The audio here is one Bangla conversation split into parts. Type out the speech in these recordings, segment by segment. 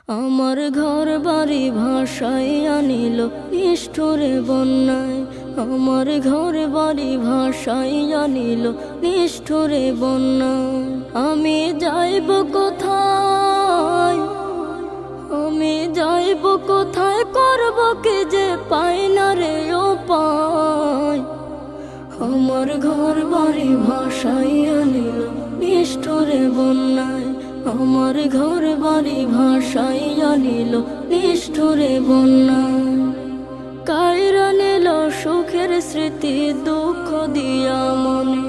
আমার ঘর বাড়ি ভাসাইয়া নিল নিষ্ঠুরে বন্যায়। আমার ঘর বাড়ি ভাসাইয়া নিল নিষ্ঠুরে বন্যায়। আমি যাইব কোথায়, আমি যাইব কোথায়, করব কি যে পাই না রে উপায়। আমার ঘর বাড়ি ভাসাইয়া নিল নিষ্ঠুরে বন্যায়। আমার ঘর বাড়ি ভাসাইয়া নিল নিষ্ঠুরে বন্যায়। কাইরা নিল সুখের স্মৃতি দুঃখ দিয়া মনে,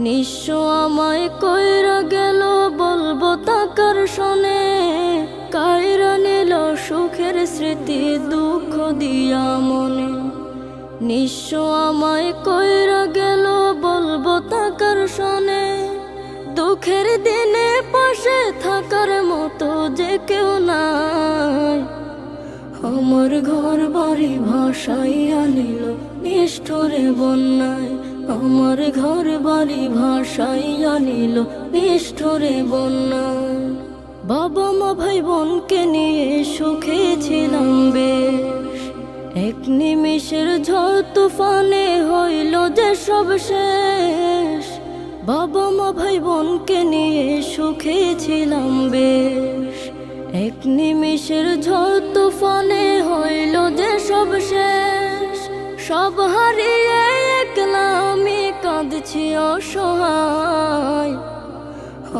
নিঃস্ব আমায় কইরা গেল বলবো তাকার শোনে। কাইরা নিল সুখের স্মৃতি দুঃখ দিয়া মনে, নিঃস্ব আমায় কইরা গেল বলবো তাকার শোনে। দুঃখের দিনে পাশে থাকার মতো যে কেউ নাই। আমার ঘর বাড়ি ভাসাইয়া নিল নিষ্ঠুরে বন্যায়। আমার ঘর বাড়ি ভাসাইয়া নিল নিষ্ঠুরে বন্যায়। বাবা মা ভাই বোনকে নিয়ে সুখে ছিলাম বেশ, এক নিমিষের ঝড় তুফানে হইল যে সব শেষ। বাবা মা ভাই বোনকে নিয়ে সুখে ছিলাম বেশ, এক নিমিষের ঝড় তুফানে হইল যে সব শেষ। সব হারিয়ে একলা আমি কাঁদছি অসহায়।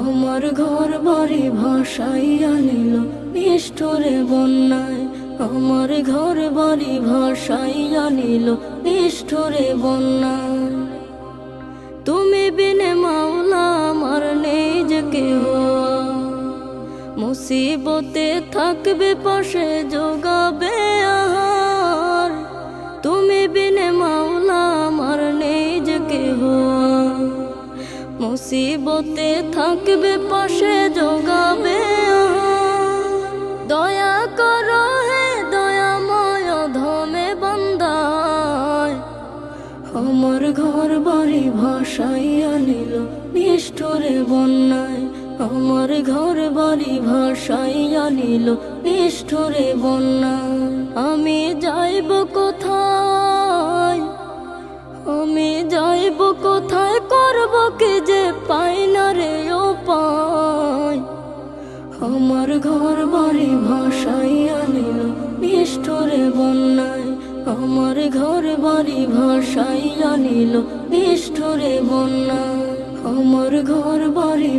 আমার ঘর বাড়ি ভাসাইয়া নিল নিষ্ঠুরে বন্যায়। আমার ঘর বাড়ি ভাসাইয়া নিল নিষ্ঠুরে বন্যায়। তুমি বিনে মাওলা আমার নেই যে কেহ, মুসিবতে থাকবে পাশে যোগাবে আহার। তুমি বিনে মাওলা আমার নেই যে কেহ, মুসিবতে থাকবে পাশে যোগাবে আহার। দয়া করো হে দয়াময় ধমে বান্দায়। আমার ঘর বাড়ি ভাসাইয়া নিল নিষ্ঠুরে বন্যায়। আমার ঘর বাড়ি ভাসাইয়া নিল নিষ্ঠুরে বন্যায়। আমি যাইব কোথায়, আমি যাইব কোথায়, করব কি যে পাই না রে উপায়। আমার ঘর বাড়ি ভাসাইয়া নিল নিষ্ঠুরে বন্যায়। আমার ঘর বাড়ি ভাসাইয়া নিল নিষ্ঠুরে বন্যায়। আমার ঘর বাড়ি